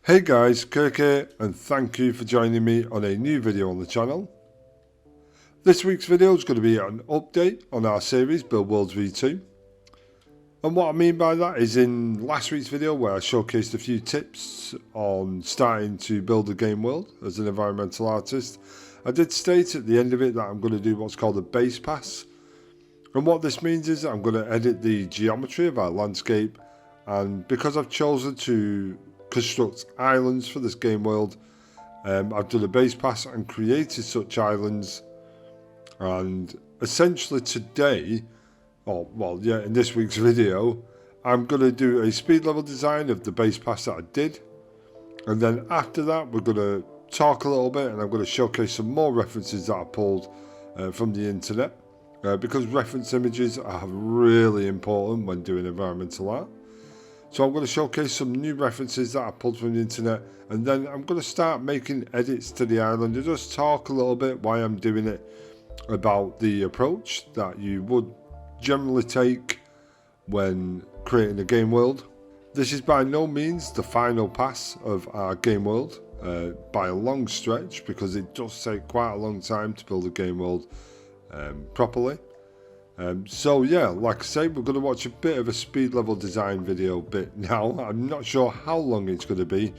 Hey guys, Kirk here, and thank you for joining me on a new video on the channel. This week's video is going to be an update on our series Build Worlds V2. And what I mean by that is in last week's video where I showcased a few tips on starting to build a game world as an environmental artist, I did state at the end of it that I'm going to do what's called a base pass. And what this means is I'm going to edit the geometry of our landscape, and because I've chosen to construct islands for this game world, I've done a base pass and created such islands. And essentially today, in this week's video, I'm going to do a speed level design of the base pass that I did, and then after that we're going to talk a little bit and I'm going to showcase some more references that I pulled from the internet, because reference images are really important when doing environmental art. So I'm going to showcase some new references that I pulled from the internet, and then I'm going to start making edits to the island and just talk a little bit why I'm doing it, about the approach that you would generally take when creating a game world. This is by no means the final pass of our game world by a long stretch, because it does take quite a long time to build a game world properly. So yeah, like I say, we're going to watch a bit of a speed level design video bit now. I'm not sure how long it's going to be.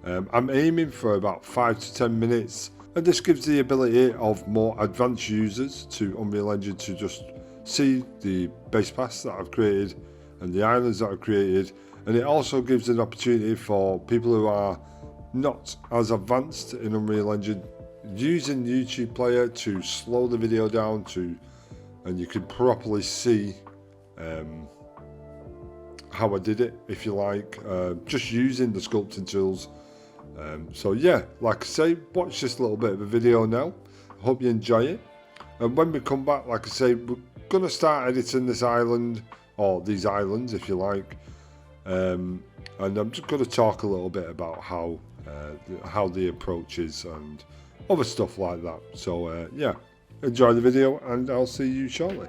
I'm aiming for about 5 to 10 minutes, and this gives the ability of more advanced users to Unreal Engine to just see the base pass that I've created and the islands that I've created, and it also gives an opportunity for people who are not as advanced in Unreal Engine using the YouTube player to slow the video down and you can properly see how I did it, if you like, just using the sculpting tools. So yeah, like I say, watch this little bit of a video now. I hope you enjoy it. And when we come back, like I say, we're going to start editing this island, or these islands if you like. And I'm just going to talk a little bit about how the approach is and other stuff like that. So yeah. Enjoy the video and I'll see you shortly.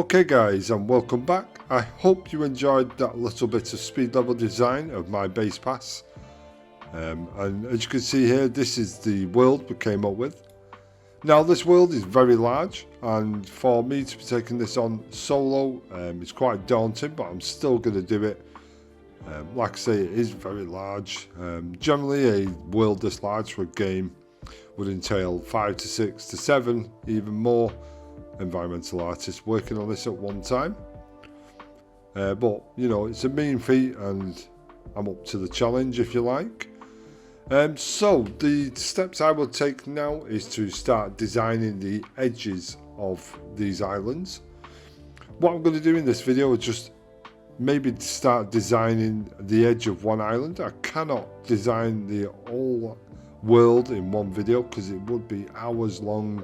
Okay guys, and welcome back. I hope you enjoyed that little bit of speed level design of my base pass. And as you can see here, this is the world we came up with. Now this world is very large, and for me to be taking this on solo, it's quite daunting, but I'm still going to do it. Like I say, it is very large. Generally a world this large for a game would entail 5 to 6 to 7, even more environmental artists working on this at one time. But you know, it's a mean feat and I'm up to the challenge, if you like. So the steps I will take now is to start designing the edges of these islands. What I'm going to do in this video is just maybe start designing the edge of one island. I cannot design the whole world in one video because it would be hours long.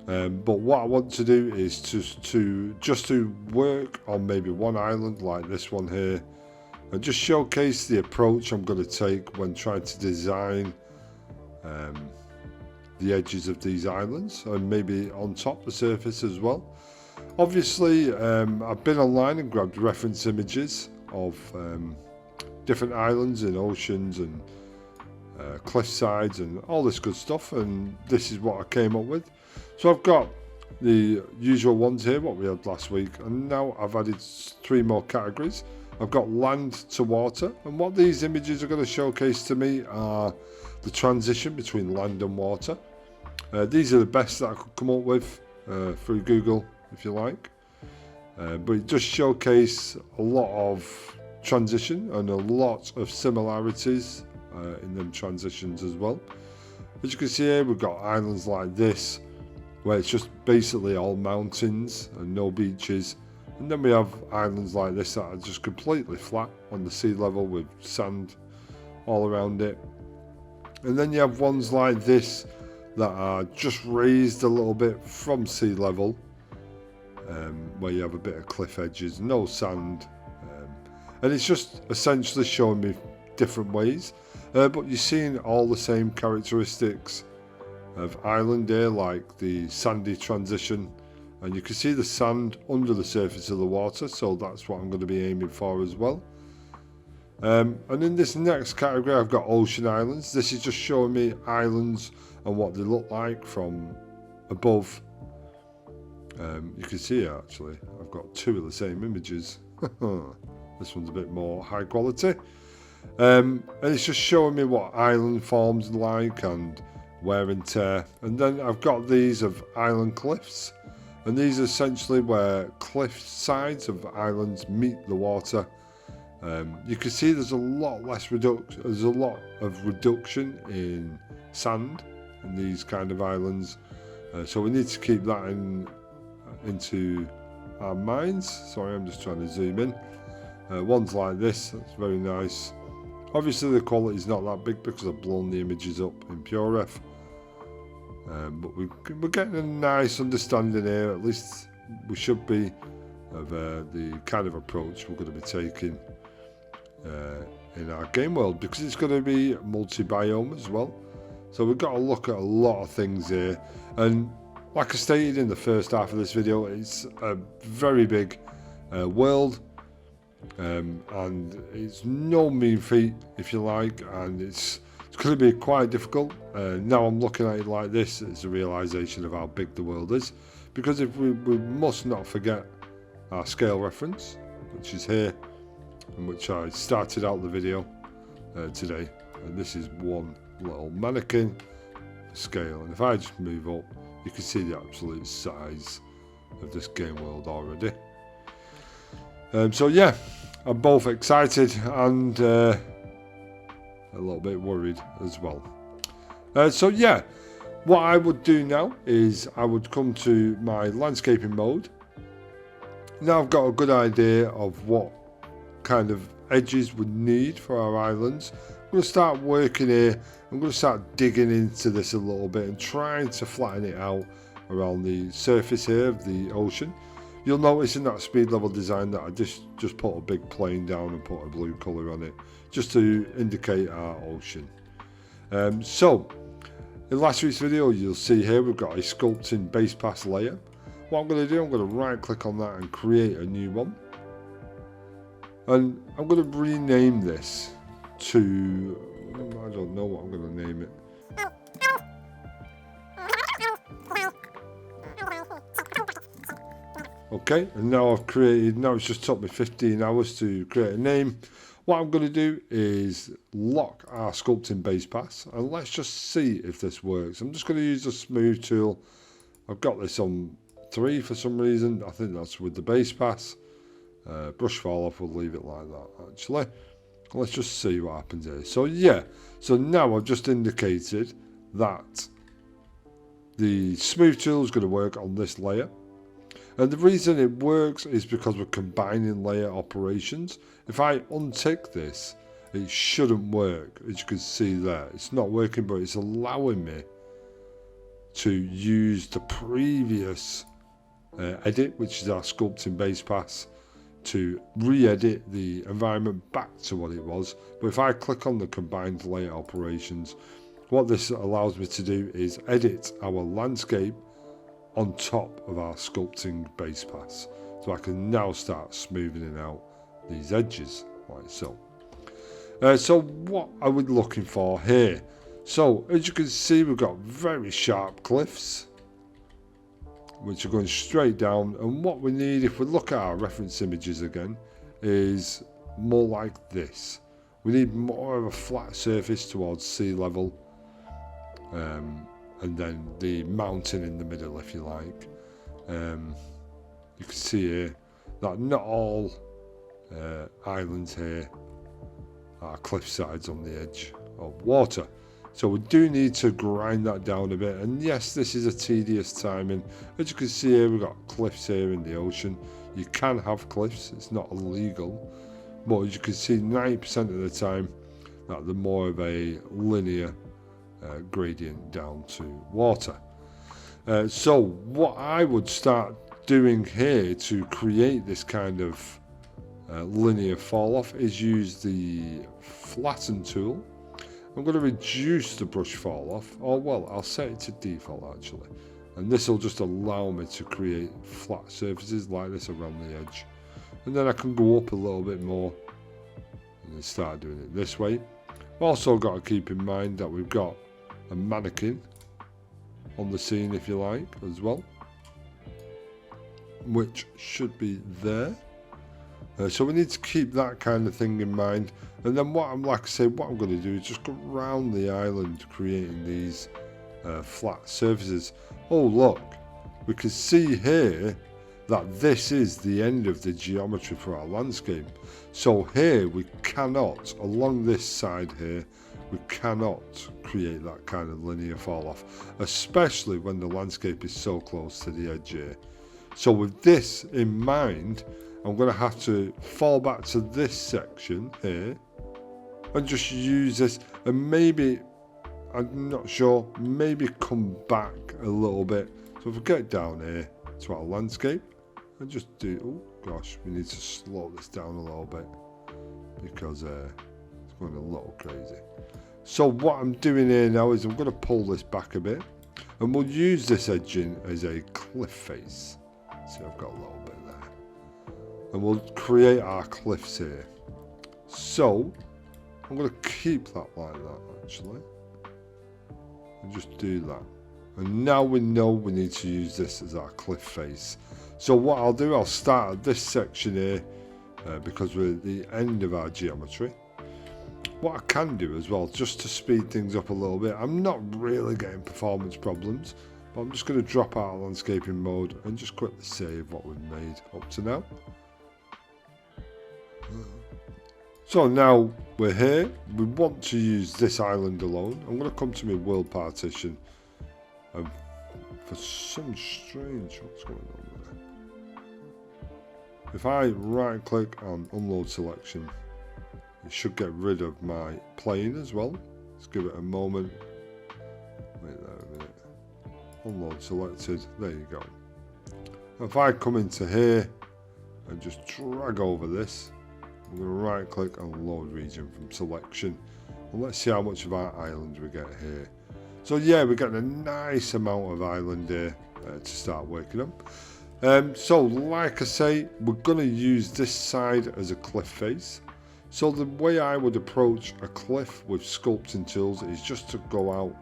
But what I want to do is just to work on maybe one island like this one here, and just showcase the approach I'm going to take when trying to design the edges of these islands, and maybe on top the surface as well. Obviously, I've been online and grabbed reference images of different islands and oceans and cliff sides and all this good stuff, and this is what I came up with. So I've got the usual ones here, what we had last week, and now I've added 3 more categories. I've got land to water, and what these images are going to showcase to me are the transition between land and water. These are the best that I could come up with through Google, if you like. But it does showcase a lot of transition and a lot of similarities in them transitions as well. As you can see here, we've got islands like this, where it's just basically all mountains and no beaches. And then we have islands like this that are just completely flat on the sea level with sand all around it. And then you have ones like this that are just raised a little bit from sea level, where you have a bit of cliff edges, no sand. And it's just essentially showing me different ways. But you're seeing all the same characteristics of island here, like the sandy transition, and you can see the sand under the surface of the water, so that's what I'm going to be aiming for as well. And in this next category I've got ocean islands. This is just showing me islands and what they look like from above. You can see actually I've got 2 of the same images. This one's a bit more high quality, and it's just showing me what island forms like and wear and tear. And then I've got these of island cliffs, and these are essentially where cliff sides of islands meet the water. You can see there's a lot less there's a lot of reduction in sand in these kind of islands, so we need to keep that into our minds. Sorry, I'm just trying to zoom in. Ones like this, that's very nice. Obviously the quality is not that big because I've blown the images up in PureRef. But we're getting a nice understanding here, at least we should be, of the kind of approach we're going to be taking in our game world, because it's going to be multi-biome as well. So we've got to look at a lot of things here, and like I stated in the first half of this video, it's a very big world, and it's no mean feat, if you like, and it's going to be quite difficult. Now I'm looking at it like this, it's a realisation of how big the world is, because if we must not forget our scale reference, which is here, in which I started out the video today, and this is one little mannequin scale, and if I just move up, you can see the absolute size of this game world already. So yeah, I'm both excited and a little bit worried as well. So yeah, what I would do now is I would come to my landscaping mode. Now I've got a good idea of what kind of edges we need for our islands. I'm going to start working here. I'm going to start digging into this a little bit and trying to flatten it out around the surface here of the ocean. You'll notice in that speed level design that I just put a big plane down and put a blue colour on it, just to indicate our ocean. So in last week's video, you'll see here we've got a Sculpting Base Pass layer. what I'm going to do, I'm going to right click on that and create a new one. And I'm going to rename this to, I don't know what I'm going to name it. Okay, and now I've created, now it's just took me 15 hours to create a name. What I'm going to do is lock our Sculpting Base Pass, and let's just see if this works. I'm just going to use the smooth tool. I've got this on 3 for some reason. I think that's with the base pass. Brush fall off, we'll leave it like that actually. Let's just see what happens here. So yeah, so now I've just indicated that the smooth tool is going to work on this layer. And the reason it works is because we're combining layer operations. If I untick this, it shouldn't work. As you can see there, it's not working, but it's allowing me to use the previous edit, which is our Sculpting Base Pass, to re-edit the environment back to what it was. But if I click on the combined layer operations, what this allows me to do is edit our landscape on top of our Sculpting Base Pass. So I can now start smoothing out these edges like so. So what are we looking for here? So as you can see, we've got very sharp cliffs which are going straight down, and what we need, if we look at our reference images again, is more like this. We need more of a flat surface towards sea level, and then the mountain in the middle, if you like. You can see here that not all islands here are cliff sides on the edge of water. So we do need to grind that down a bit, and yes, this is a tedious timing. As you can see here, we've got cliffs here in the ocean. You can have cliffs, it's not illegal, but as you can see, 90% of the time that they're more of a linear gradient down to water. So what I would start doing here to create this kind of linear fall off is use the flatten tool. I'm going to reduce the brush fall off, or well, I'll set it to default actually, and this will just allow me to create flat surfaces like this around the edge, and then I can go up a little bit more and then start doing it this way. I've also got to keep in mind that we've got a mannequin on the scene, if you like, as well, which should be there. So we need to keep that kind of thing in mind. And then what I'm going to do is just go around the island creating these flat surfaces. Oh look, we can see here that this is the end of the geometry for our landscape. So here we cannot, along this side here, we cannot create that kind of linear fall off, especially when the landscape is so close to the edge here. So with this in mind, I'm going to have to fall back to this section here and just use this, and maybe, I'm not sure, maybe come back a little bit. So if we get down here to our landscape and just do, oh gosh, we need to slow this down a little bit because it's going a little crazy. So what I'm doing here now is I'm going to pull this back a bit, and we'll use this edging as a cliff face. See, I've got a little bit there. And we'll create our cliffs here. So I'm going to keep that like that actually, and just do that. And now we know we need to use this as our cliff face. So what I'll do, I'll start at this section here because we're at the end of our geometry. What I can do as well, just to speed things up a little bit, I'm not really getting performance problems, but I'm just going to drop out of landscaping mode and just quickly save what we've made up to now. So now we're here, we want to use this island alone. I'm going to come to my world partition, and for some strange, what's going on there? If I right click on unload selection, it should get rid of my plane as well. Let's give it a moment. Wait there a minute. Unload selected, there you go. If I come into here and just drag over this, I'm going to right click on load region from selection, and let's see how much of our island we get here. So yeah, we're getting a nice amount of island here to start working on. So like I say, we're going to use this side as a cliff face. So the way I would approach a cliff with sculpting tools is just to go out,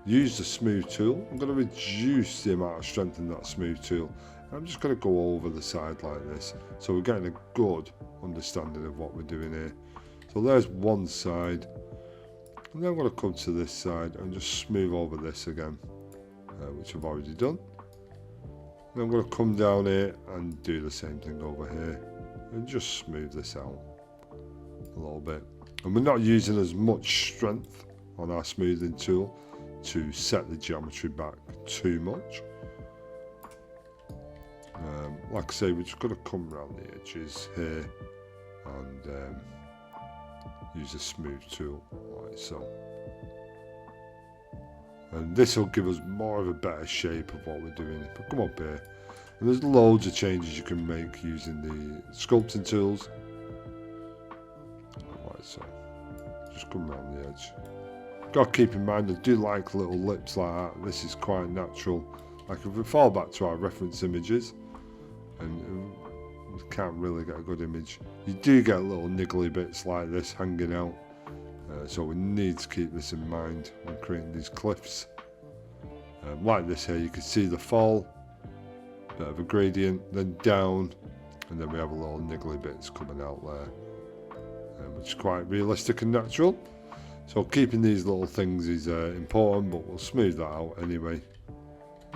use the smooth tool. I'm going to reduce the amount of strength in that smooth tool. I'm just going to go over the side like this. So we're getting a good understanding of what we're doing here. So there's one side. And then I'm going to come to this side and just smooth over this again, which I've already done. And I'm going to come down here and do the same thing over here. And just smooth this out a little bit. And we're not using as much strength on our smoothing tool to set the geometry back too much. Like I say, we're just going to come around the edges here and use a smooth tool like so. And this will give us more of a better shape of what we're doing. If we come up here, and there's loads of changes you can make using the sculpting tools. Like so. Just come around the edge. Got to keep in mind, I do like little lips like that. This is quite natural. Like if we fall back to our reference images, and we can't really get a good image, you do get little niggly bits like this hanging out. So we need to keep this in mind when creating these cliffs. Like this here, you can see the fall, bit of a gradient, then down, and then we have a little niggly bits coming out there, which is quite realistic and natural. So keeping these little things is important, but we'll smooth that out anyway.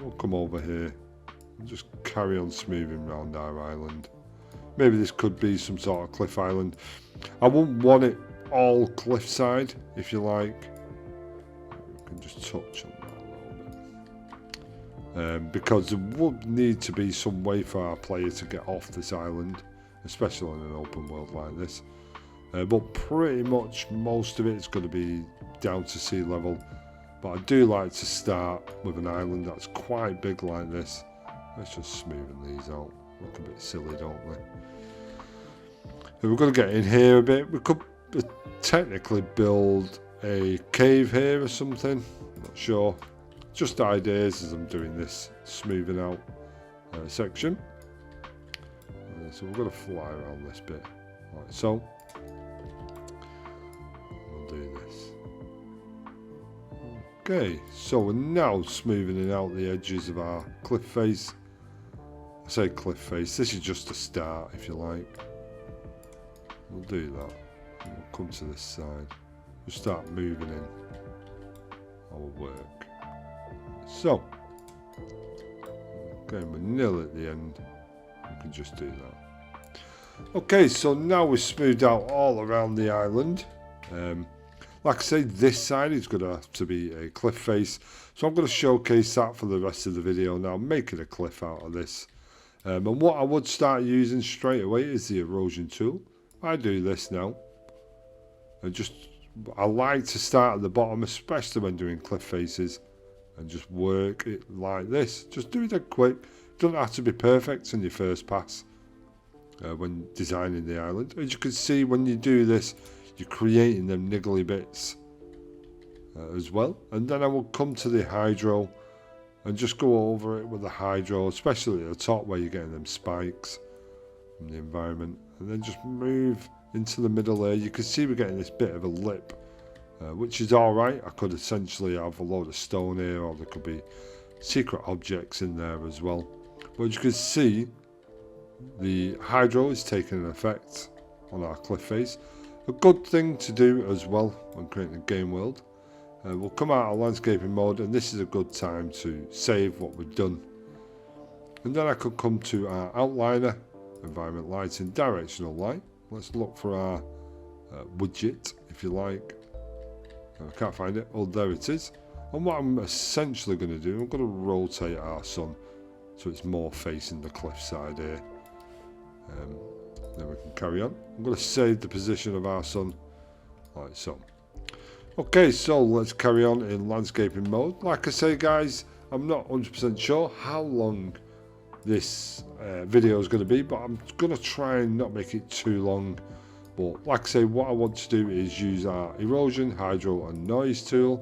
We'll come over here and just carry on smoothing around our island. Maybe this could be some sort of cliff island. I wouldn't want it all cliffside, if you like. We can just touch on that a little bit. Because there would need to be some way for our player to get off this island, especially in an open world like this. But pretty much most of it is going to be down to sea level. But I do like to start with an island that's quite big like this. Let's just smoothen these out. Look a bit silly, don't we? If we're going to get in here a bit, we could technically build a cave here or something. Not sure. Just ideas as I'm doing this smoothing out section. So we're going to fly around this bit like so. We'll do this. Okay, so we're now smoothing out the edges of our cliff face. I say cliff face, this is just a start if you like. We'll do that. And we'll come to this side. We'll start moving in our work. So, okay, we're nil at the end. We can just do that. Okay, so now we've smoothed out all around the island. Like I say, this side is going to have to be a cliff face. So I'm going to showcase that for the rest of the video now, making a cliff out of this. And what I would start using straight away is the erosion tool. I do this now. I like to start at the bottom, especially when doing cliff faces, and just work it like this. Just do it dead quick. Doesn't have to be perfect in your first pass when designing the island. As you can see, when you do this, you're creating them niggly bits as well. And then I will come to the hydro and just go over it with the hydro, especially at the top where you're getting them spikes from the environment. And then just move into the middle there. You can see we're getting this bit of a lip, which is alright. I could essentially have a load of stone here, or there could be secret objects in there as well. But as you can see, the hydro is taking an effect on our cliff face. A good thing to do as well when creating a game world. We'll come out of landscaping mode, and this is a good time to save what we've done. And then I could come to our outliner, environment lighting, directional light. Let's look for our widget, if you like. I can't find it. Oh, there it is. And what I'm essentially going to do, I'm going to rotate our sun so it's more facing the cliff side here. Then we can carry on. I'm going to save the position of our sun like so. Okay, so let's carry on in landscaping mode. Like I say, guys, I'm not 100% sure how long this video is going to be, but I'm going to try and not make it too long. But like I say, what I want to do is use our erosion, hydro and noise tool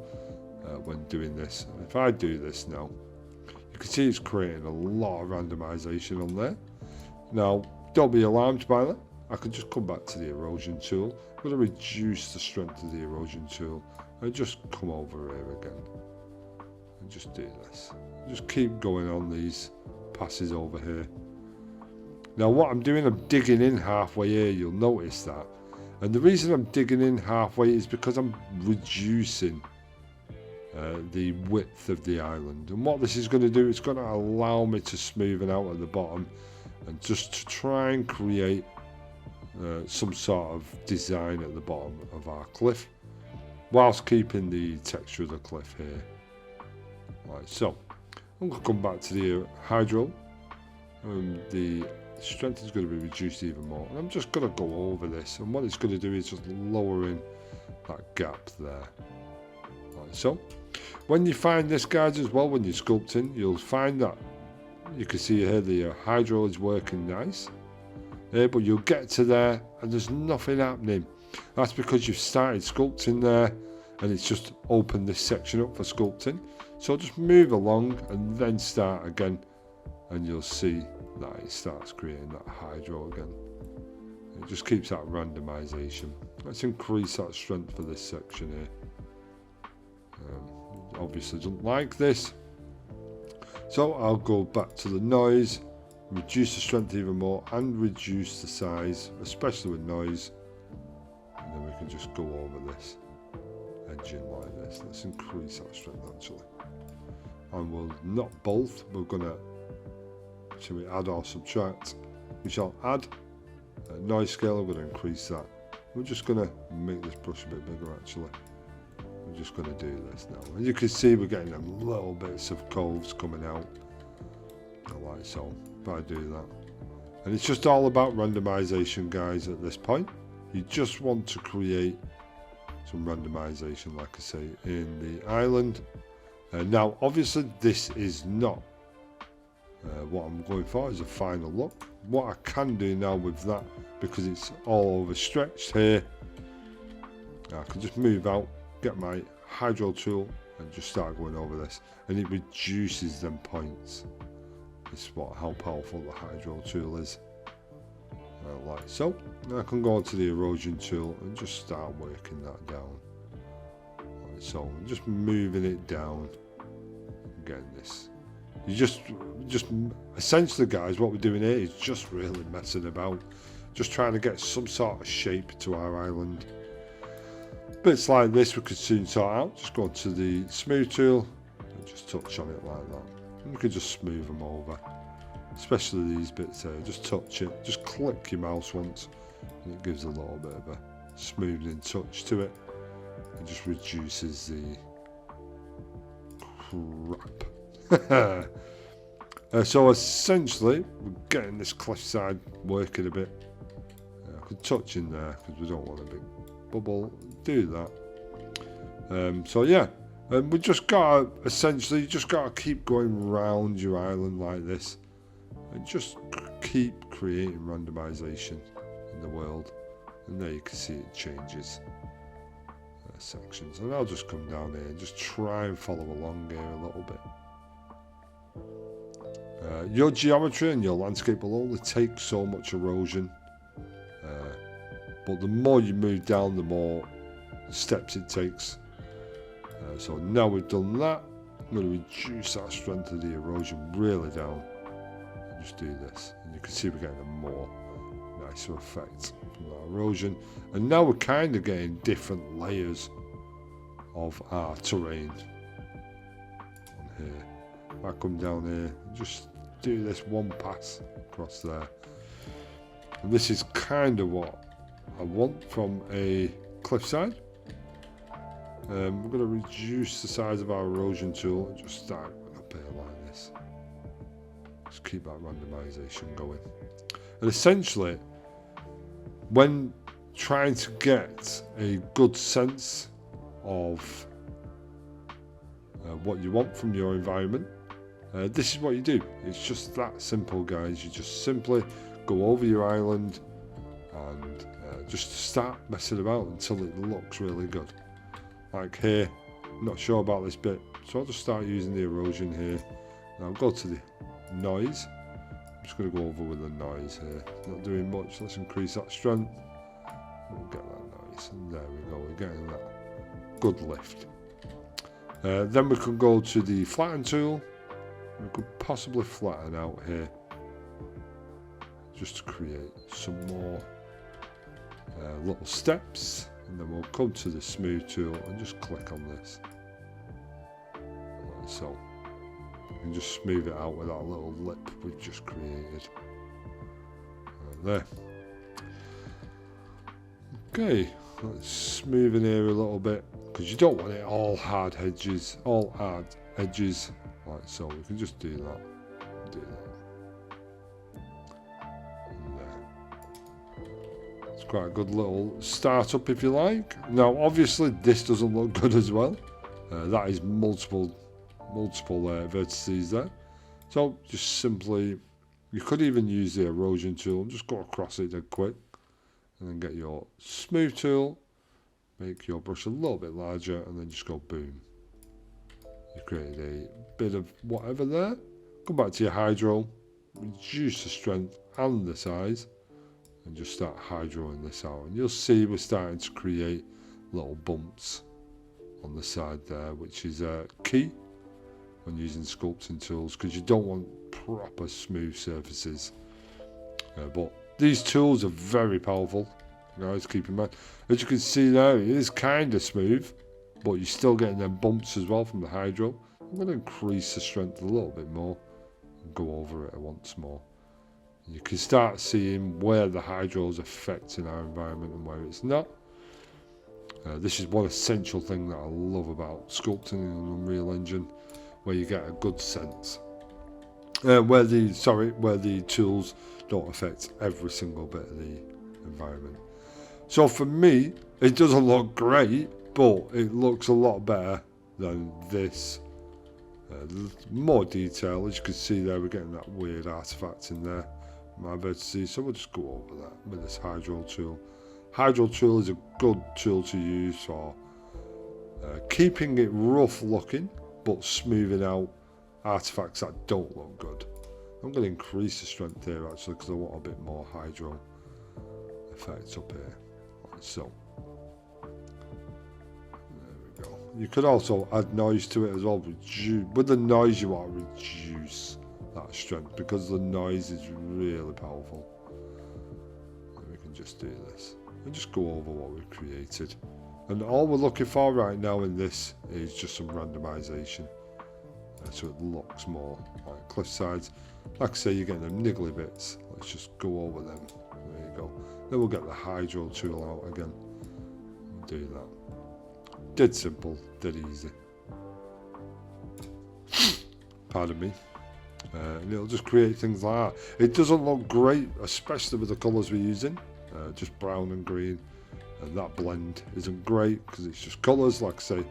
when doing this. And if I do this now, you You can see it's creating a lot of randomization on there. Now, don't be alarmed by that. I can just come back to the erosion tool. I'm going to reduce the strength of the erosion tool and just come over here again and just do this. Just keep going on these passes over here. Now what I'm doing, I'm digging in halfway here, you'll notice that. And the reason I'm digging in halfway is because I'm reducing the width of the island. And what this is going to do, it's going to allow me to smoothen out at the bottom and just to try and create some sort of design at the bottom of our cliff, whilst keeping the texture of the cliff here. Right, so I'm going to come back to the hydro. The strength is going to be reduced even more. And I'm just going to go over this, and what it's going to do is just lowering that gap there. Right, so when you find this, guys, as well, when you're sculpting, you'll find that you can see here the hydro is working nice. But you'll get to there and there's nothing happening. That's because you've started sculpting there and it's just opened this section up for sculpting. So just move along and then start again, and you'll see that it starts creating that hydro again. It just keeps that randomization. Let's increase that strength for this section here. Obviously don't like this, so I'll go back to the noise, reduce the strength even more and reduce the size, especially with noise, and then we can just go over this edging like this. Let's increase that strength actually, and we'll not both, we're gonna, shall we add or subtract? We shall add noise scale. I'm going to increase that. We're just going to make this brush a bit bigger actually. I'm just going to do this now, and you can see we're getting them little bits of coves coming out like so. If I do that, and it's just all about randomization, guys. At this point you just want to create some randomization, like I say, in the island. Now obviously this is not what I'm going for is a final look. What I can do now with that, because it's all overstretched here, I can just move out, get my hydro tool and just start going over this, and it reduces them points. This is how powerful the hydro tool is. Like so. Now I can go to the erosion tool and just start working that down. Like so, I'm just moving it down, getting this. You just essentially, guys, what we're doing here is just really messing about, just trying to get some sort of shape to our island. Bits like this we could soon sort out. Just go to the smooth tool and just touch on it like that, and you can just smooth them over, especially these bits here. Just touch it, just click your mouse once and it gives a little bit of a smoothing touch to it. It just reduces the crap. So essentially we're getting this cliffside working a bit. I could touch in there because we don't want a big bubble. Do that. So yeah, we just gotta essentially just gotta keep going round your island like this and just keep creating randomization in the world, and there you can see it changes sections. And I'll just come down here and just try and follow along here a little bit. Your geometry and your landscape will only take so much erosion, but the more you move down, the more steps it takes. So now we've done that, I'm going to reduce that strength of the erosion really down and just do this, and you can see we're getting a more nicer effect from that erosion. And now we're kind of getting different layers of our terrain on here. I come down here and just do this one pass across there, and this is kind of what I want from a cliffside. We're going to reduce the size of our erosion tool and just start up here like this. Just keep that randomization going. And essentially, when trying to get a good sense of what you want from your environment, this is what you do. It's just that simple, guys. You just simply go over your island and just start messing about until it looks really good. Like here, I'm not sure about this bit, so I'll just start using the erosion here Now go to the noise. I'm just going to go over with the noise here. Not doing much. Let's increase that strength. We'll get that noise. And there we go. We're getting that good lift. Then we can go to the flatten tool. We could possibly flatten out here, just to create some more little steps. And then we'll come to the smooth tool and just click on this. Like so. You can just smooth it out with that little lip we've just created. Right there. Okay, let's smooth in here a little bit, because you don't want it all hard edges, like so. We can just do that. And there. It's quite a good little startup if you like. Now obviously this doesn't look good as well. That is multiple vertices there. So just simply, you could even use the erosion tool and just go across it dead quick. And then get your smooth tool, make your brush a little bit larger, and then just go boom. You created a bit of whatever there. Come back to your hydro, reduce the strength and the size, and just start hydroing this out. And you'll see we're starting to create little bumps on the side there, which is key when using sculpting tools, because you don't want proper smooth surfaces. But these tools are very powerful, guys, keep in mind. As you can see now, it is kind of smooth, but you're still getting them bumps as well from the hydro. I'm going to increase the strength a little bit more and go over it once more. You can start seeing where the hydro is affecting our environment and where it's not. This is one essential thing that I love about sculpting in an Unreal Engine, where you get a good sense. Where the tools don't affect every single bit of the environment. So for me, it doesn't look great, but it looks a lot better than this. More detail, as you can see there, we're getting that weird artifact in there, my vertices. So we'll just go over that with this hydro tool. Hydro tool is a good tool to use for keeping it rough looking, but smoothing out artifacts that don't look good. I'm going to increase the strength here actually, because I want a bit more hydro effects up here, like so. There we go. You could also add noise to it as well. With the noise you want to reduce that strength, because the noise is really powerful. And we can just do this and just go over what we've created. And all we're looking for right now in this is just some randomization. So it looks more like cliff sides. Like I say, you're getting them niggly bits. Let's just go over them. There you go. Then we'll get the hydro tool out again. We'll do that. Dead simple, dead easy. Pardon me. And it'll just create things like that. It doesn't look great, especially with the colours we're using. Just brown and green. And that blend isn't great because it's just colours, like I say.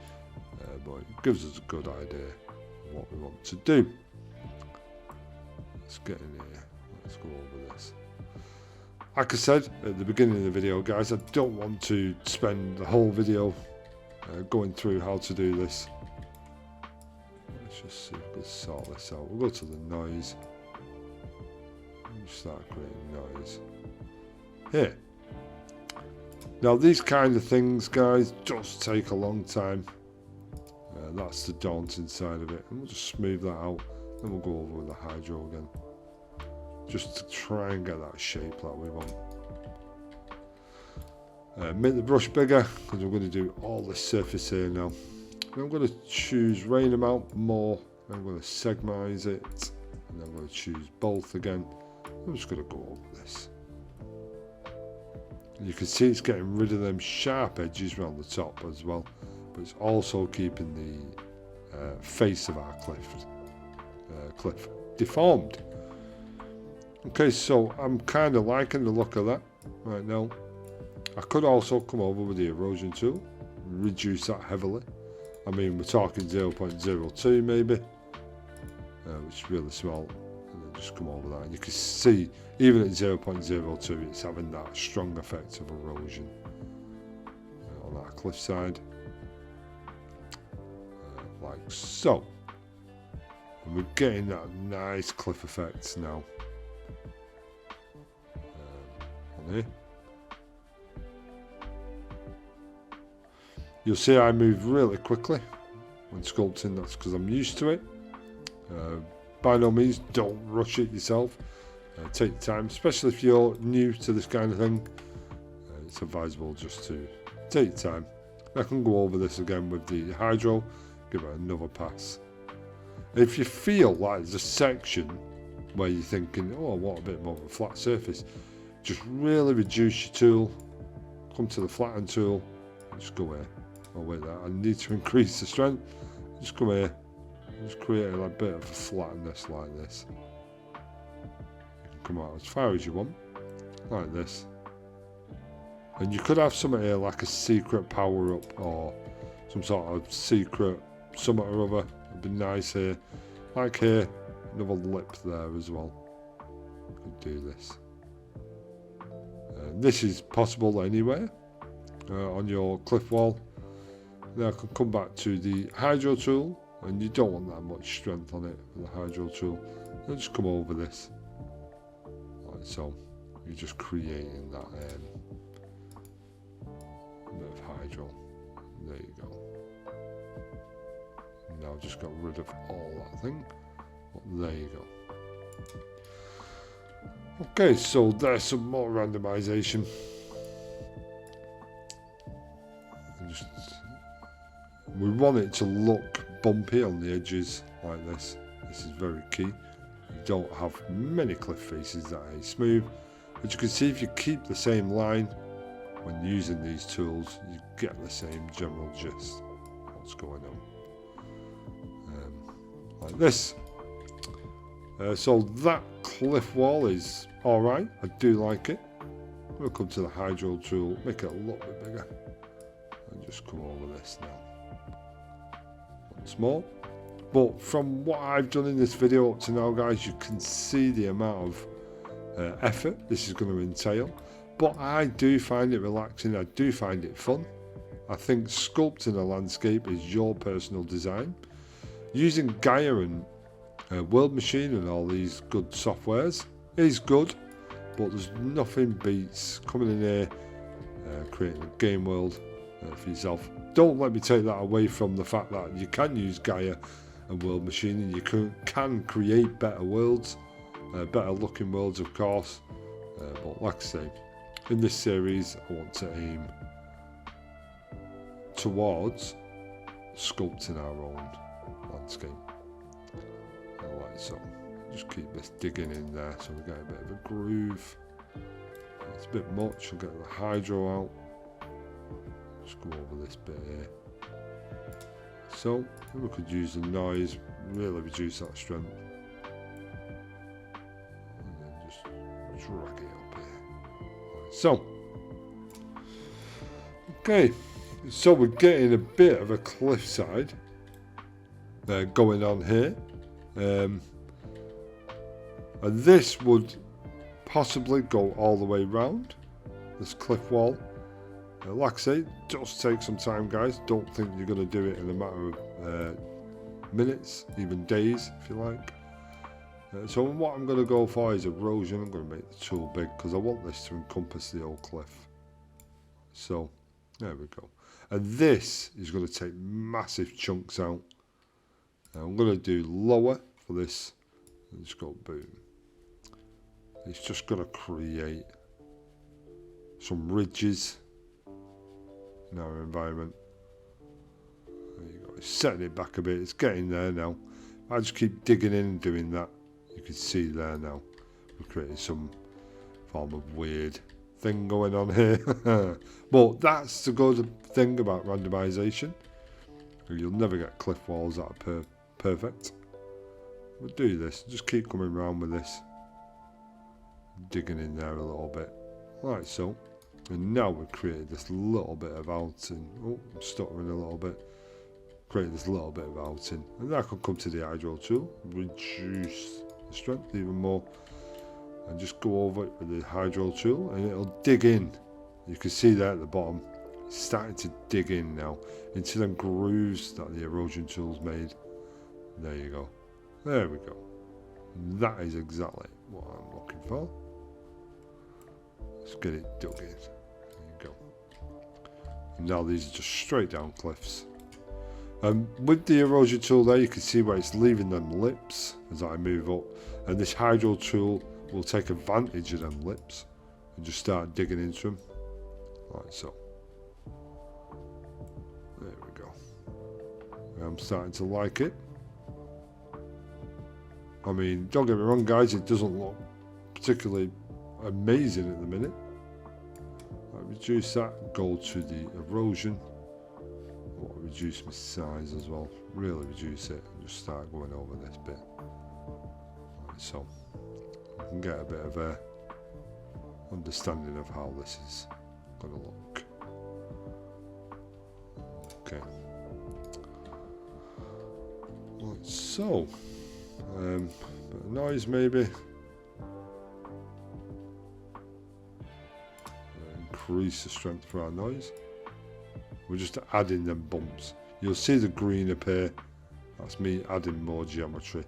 But it gives us a good idea of what we want to do. Let's get in here. Let's go over this. Like I said at the beginning of the video, guys, I don't want to spend the whole video going through how to do this. Let's just see if we can sort this out. We'll go to the noise. And start creating noise. Here. Now these kind of things, guys, just take a long time. That's the daunting side of it. And we'll just smooth that out. Then we'll go over with the hydro again. Just to try and get that shape that we want. Make the brush bigger, because we're going to do all the surface here now. And I'm going to choose rain amount more. I'm going to segmentize it. And I'm going to choose both again. I'm just going to go over this. And you can see it's getting rid of them sharp edges around the top as well. But it's also keeping the face of our cliff deformed. Okay, so I'm kind of liking the look of that right now. I could also come over with the erosion tool, reduce that heavily. I mean, we're talking 0.02 maybe, which is really small. And then just come over that, and you can see even at 0.02 it's having that strong effect of erosion on our cliff side. Like so. And we're getting that nice cliff effect now. On here. You'll see I move really quickly when sculpting. That's because I'm used to it. By no means, don't rush it yourself. Take your time, especially if you're new to this kind of thing. It's advisable just to take your time. I can go over this again with the hydro, give it another pass. If you feel like there's a section where you're thinking, oh, I want a bit more of a flat surface, just really reduce your tool, come to the flatten tool, and just go here. Oh wait, I need to increase the strength. Just come here, just create a bit of a flatness like this. You can come out as far as you want, like this. And you could have something here like a secret power up or some sort of secret something or other. It'd be nice here. Like here, another lip there as well. Could do this. This is possible anywhere on your cliff wall. Now I can come back to the hydro tool, and you don't want that much strength on it with the hydro tool. And just come over this, like so. You're just creating that bit of hydro. There you go. Now I've just got rid of all that thing. But there you go. Okay, so there's some more randomization. We want it to look bumpy on the edges like this. This is very key. You don't have many cliff faces that are smooth. But you can see if you keep the same line when using these tools, you get the same general gist of what's going on. Like this. So that cliff wall is alright. I do like it. We'll come to the hydro tool, make it a little bit bigger. And just come over this now. Once more. But from what I've done in this video up to now, guys, you can see the amount of effort this is going to entail. But I do find it relaxing. I do find it fun. I think sculpting a landscape is your personal design. Using Gaia and World Machine and all these good softwares is good, but there's nothing beats coming in here, creating a game world for yourself. Don't let me take that away from the fact that you can use Gaia and World Machine and you can create better worlds, better looking worlds of course, but like I say, in this series I want to aim towards sculpting our own landscape. Like so. Just keep this digging in there so we get a bit of a groove. It's a bit much, I'll get the hydro out. Just go over this bit here. So we could use the noise, really reduce that strength. And then just drag it up here. Like so. Okay, so we're getting a bit of a cliffside going on here. And this would possibly go all the way round this cliff wall. Like I say, it does take some time, guys. Don't think you're going to do it in a matter of minutes, even days if you like. So what I'm going to go for is erosion. I'm going to make the tool big because I want this to encompass the whole cliff. So there we go. And this is going to take massive chunks out. I'm going to do lower for this. Just go boom. It's just going to create some ridges in our environment. There you go. It's setting it back a bit. It's getting there now. I just keep digging in and doing that. You can see there now. We've created some form of weird thing going on here. But that's the good thing about randomization. You'll never get cliff walls that are perfect. We'll do this. Just keep coming around with this. Digging in there a little bit. Like so. And now we've created this little bit of outing. Oh, I'm stuttering a little bit. Create this little bit of outing. And then I can come to the hydro tool. Reduce the strength even more. And just go over it with the hydro tool. And it'll dig in. You can see there at the bottom. It's starting to dig in now. Into them grooves that the erosion tool's made. There you go. There we go. That is exactly what I'm looking for. Let's get it dug in. There you go. And now these are just straight down cliffs. With the erosion tool there, you can see where it's leaving them lips as I move up. And this hydro tool will take advantage of them lips and just start digging into them. Like so. There we go. I'm starting to like it. I mean, don't get me wrong guys, it doesn't look particularly amazing at the minute. I reduce that, go to the erosion. I'll reduce my size as well, really reduce it and just start going over this bit. Like so. I can get a bit of a understanding of how this is going to look. Okay. Right, so, bit of noise maybe. Increase the strength for our noise. We're just adding them bumps. You'll see the green appear. That's me adding more geometry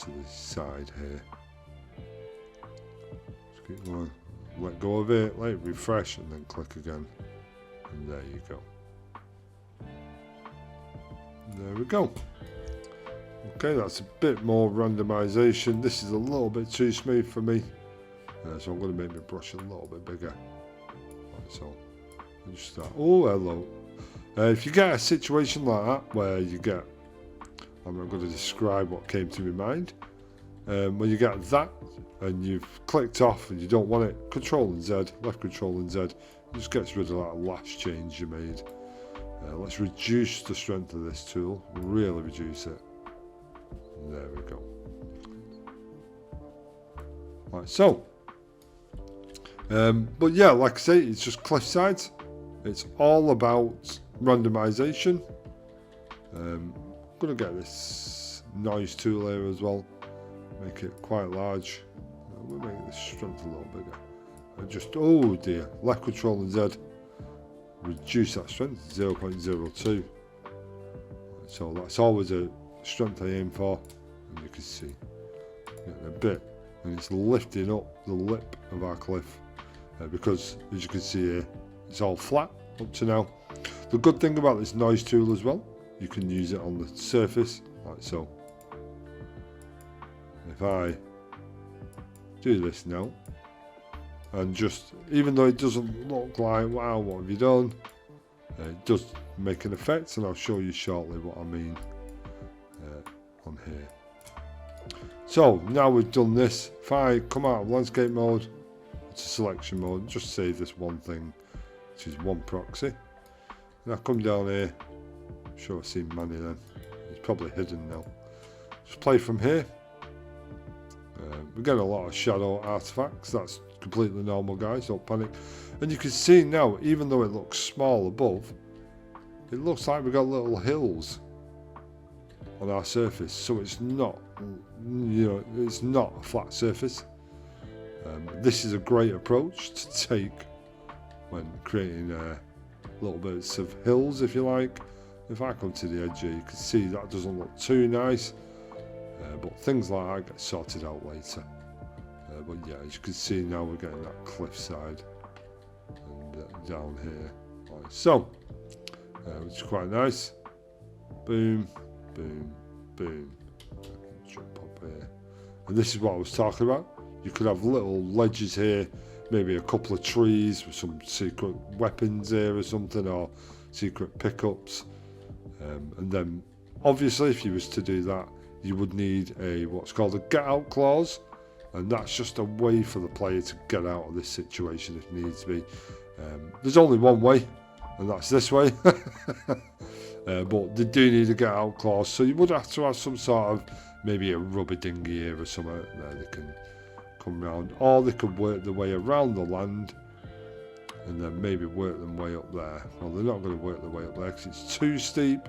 to the side here. Just keep going. Let go of it, let it refresh, and then click again. And there you go. There we go. Okay, that's a bit more randomization. This is a little bit too smooth for me. So I'm going to make my brush a little bit bigger. Like so. And just start. Oh, hello. If you get a situation like that where you get, I'm not going to describe what came to my mind. When you get that and you've clicked off and you don't want it, Control and Z, left Control and Z, it just gets rid of that last change you made. Let's reduce the strength of this tool, really reduce it. There we go. Right, so. But yeah, like I say, it's just cliff sides. It's all about randomization. I'm going to get this noise tool here as well. Make it quite large. We'll make the strength a little bigger. And just, oh dear, left Control and Z. Reduce that strength, 0.02. So that's always a strength I aim for. And you can see, getting a bit. And it's lifting up the lip of our cliff. Because, as you can see here, it's all flat up to now. The good thing about this noise tool as well, you can use it on the surface, like so. If I do this now, and just, even though it doesn't look like, wow, what have you done? It does make an effect, and I'll show you shortly what I mean on here. So, now we've done this, if I come out of landscape mode, to selection mode, just save this one thing, which is one proxy. And I come down here, I'm sure I've seen Manny then, it's probably hidden now. Just play from here. We get a lot of shadow artifacts, that's completely normal guys, don't panic. And you can see now, even though it looks small above, it looks like we've got little hills on our surface, so it's not, you know, it's not a flat surface. This is a great approach to take when creating little bits of hills, if you like. If I come to the edge here, you can see that doesn't look too nice, but things like that get sorted out later. But yeah, as you can see now, we're getting that cliffside and down here, like so, which is quite nice. Boom, boom, boom. Jump up here, and this is what I was talking about. You could have little ledges here, maybe a couple of trees with some secret weapons here or something, or secret pickups. And then, obviously, if you was to do that, you would need a what's called a get out clause, and that's just a way for the player to get out of this situation if needs be. There's only one way, and that's this way. But they do need a get out clause, so you would have to have some sort of maybe a rubber dinghy here or somewhere there they can come round, or they could work their way around the land and then maybe work their way up there. Well, they're not going to work their way up there because it's too steep,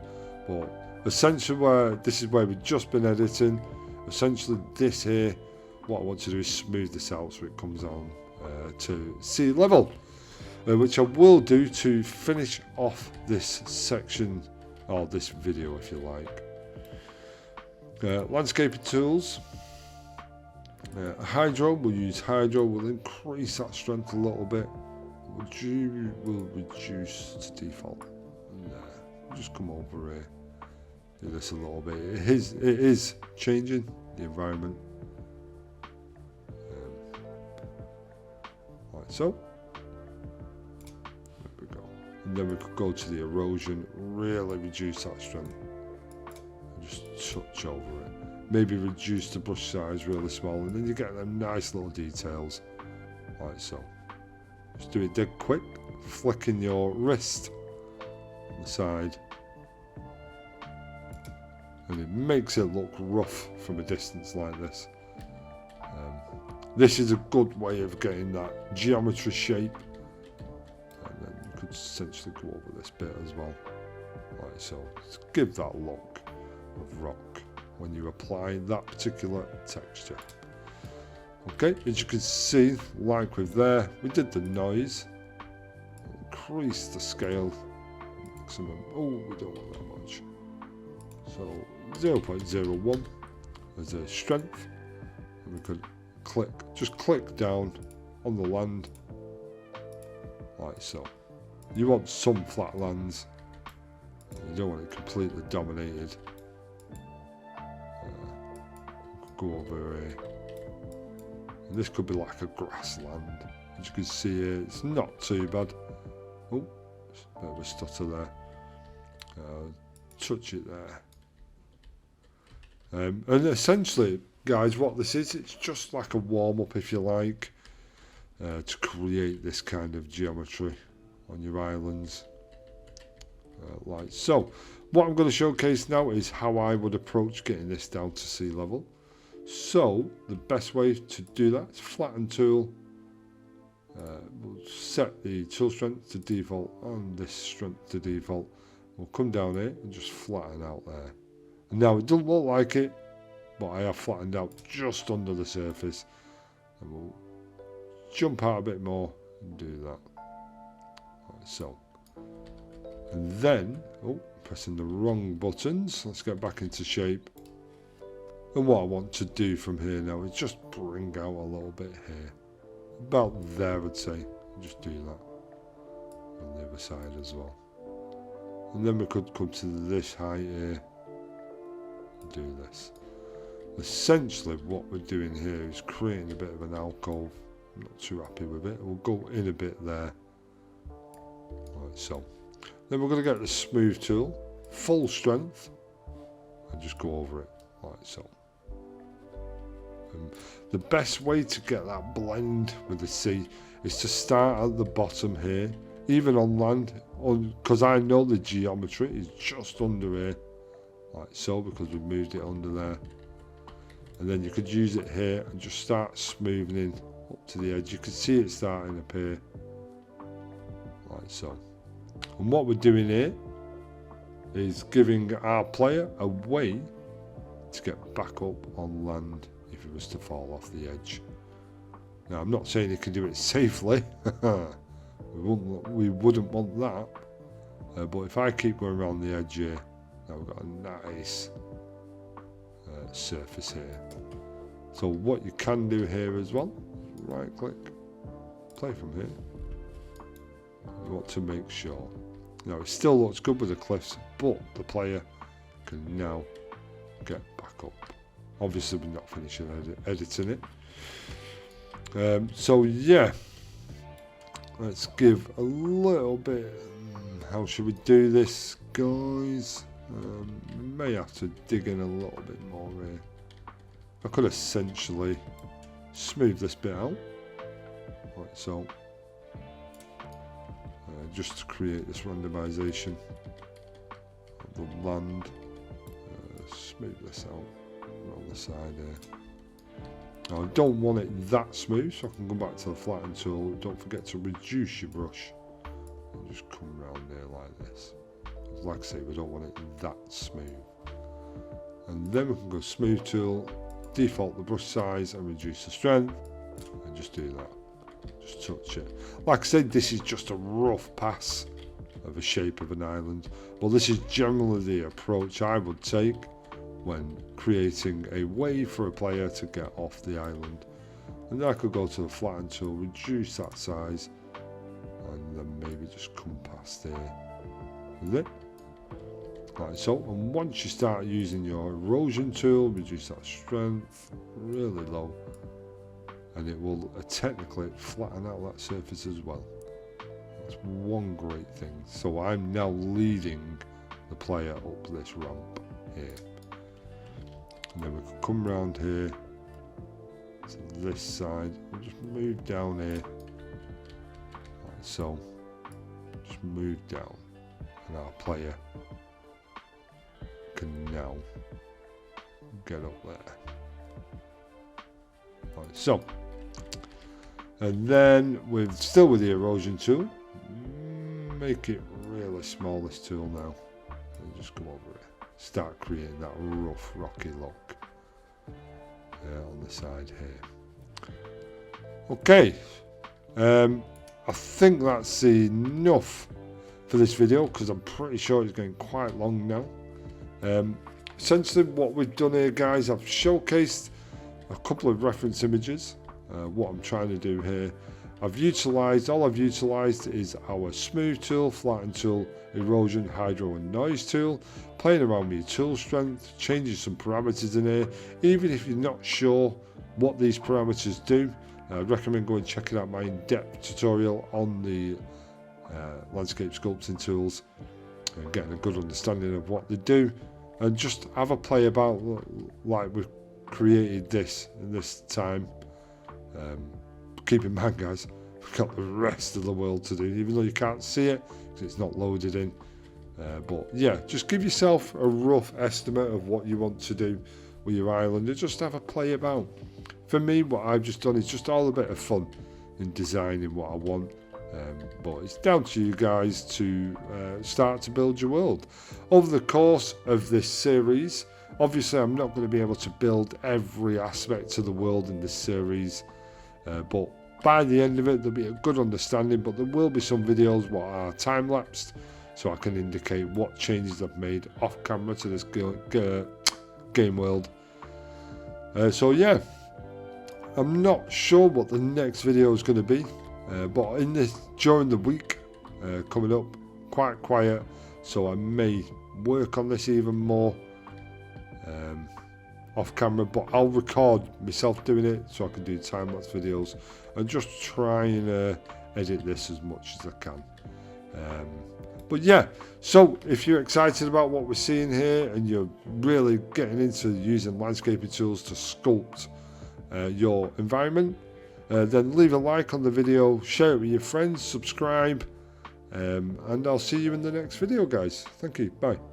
but essentially this is where we've just been editing. Essentially this here, what I want to do is smooth this out so it comes on to sea level, which I will do to finish off this section, or this video if you like. Landscaping tools. Hydro, we'll use hydro, we'll increase that strength a little bit. We'll reduce to default. And we'll just come over here, do this a little bit. It is changing the environment. Like so. There we go. And then we could go to the erosion, really reduce that strength. Just touch over it. Maybe reduce the brush size really small, and then you get them nice little details, like so. Just do it dead quick, flicking your wrist on the side, and it makes it look rough from a distance like this. This is a good way of getting that geometry shape, and then you could essentially go over this bit as well, like so. Just give that look of rock when you apply that particular texture. Okay, as you can see, like with there, we did the noise, increase the scale maximum. Oh, we don't want that much. So 0.01 as a strength, and we could just click down on the land, like so. You want some flat lands, you don't want it completely dominated. Go over here, and this could be like a grassland. As you can see here, it's not too bad. Oh, a bit of a stutter there. Touch it there. And essentially, guys, what this is, it's just like a warm-up, if you like, to create this kind of geometry on your islands, like so. What I'm going to showcase now is how I would approach getting this down to sea level. So the best way to do that is flatten tool. We'll set the tool strength to default and this strength to default. We'll come down here and just flatten out there. And now it doesn't look like it, but I have flattened out just under the surface. And we'll jump out a bit more and do that. Like so. And then, pressing the wrong buttons. Let's get back into shape. And what I want to do from here now is just bring out a little bit here. About there, I'd say. Just do that on the other side as well. And then we could come to this height here and do this. Essentially what we're doing here is creating a bit of an alcove. I'm not too happy with it. We'll go in a bit there. Like so. Then we're going to get the smooth tool, full strength, and just go over it like so. The best way to get that blend with the sea is to start at the bottom here, even on land, because I know the geometry is just under here, like so, because we've moved it under there. And then you could use it here and just start smoothing in up to the edge. You can see it starting up here, like so. And what we're doing here is giving our player a way to get back up on land if he was to fall off the edge. Now, I'm not saying he can do it safely. we wouldn't want that. But if I keep going around the edge here, now we've got a nice surface here. So what you can do here as well, right click, play from here. You want to make sure. Now it still looks good with the cliffs, but the player can now get back up. Obviously we're not finishing editing it. So yeah, let's give a little bit. How should we do this, guys? We may have to dig in a little bit more here. I could essentially smooth this bit out, like so, just to create this randomization of the land. Smooth this out on the side here. Now I don't want it that smooth, so I can go back to the flatten tool. Don't forget to reduce your brush and just come around there like this. Like I say, we don't want it that smooth. And then we can go smooth tool, default the brush size and reduce the strength, and just do that. Just touch it. Like I said, this is just a rough pass of a shape of an island. Well, this is generally the approach I would take when creating a way for a player to get off the island. And then I could go to the flatten tool, reduce that size, and then maybe just come past there. Is it? Like so. And once you start using your erosion tool, reduce that strength really low, and it will technically flatten out that surface as well. That's one great thing. So I'm now leading the player up this ramp here, and then we can come around here to this side and just move down here like so. Just move down, and our player can now get up there like so. And then still with the erosion tool, make it really small, this tool now, and just come over it, start creating that rough rocky look on the side here. Okay, I think that's enough for this video, because I'm pretty sure it's getting quite long now. Essentially what we've done here, guys, I've showcased a couple of reference images. What I'm trying to do here, all I've utilized is our smooth tool, flatten tool, erosion, hydro and noise tool, playing around with your tool strength, changing some parameters in here. Even if you're not sure what these parameters do, I recommend going and checking out my in-depth tutorial on the landscape sculpting tools and getting a good understanding of what they do, and just have a play about like we've created this in this time. Keep in mind, guys, we've got the rest of the world to do, even though you can't see it because it's not loaded in. But yeah, just give yourself a rough estimate of what you want to do with your island and just have a play about. For me, what I've just done is just all a bit of fun in designing what I want. But it's down to you guys to start to build your world. Over the course of this series, obviously I'm not going to be able to build every aspect of the world in this series, but by the end of it there'll be a good understanding. But there will be some videos what are time-lapsed, so I can indicate what changes I've made off camera to this game world. So yeah, I'm not sure what the next video is going to be, but during the week coming up, quite quiet, so I may work on this even more off camera, but I'll record myself doing it so I can do time-lapse videos and just try and edit this as much as I can. But yeah, so if you're excited about what we're seeing here and you're really getting into using landscaping tools to sculpt your environment, then leave a like on the video, share it with your friends, subscribe, and I'll see you in the next video, guys. Thank you, bye.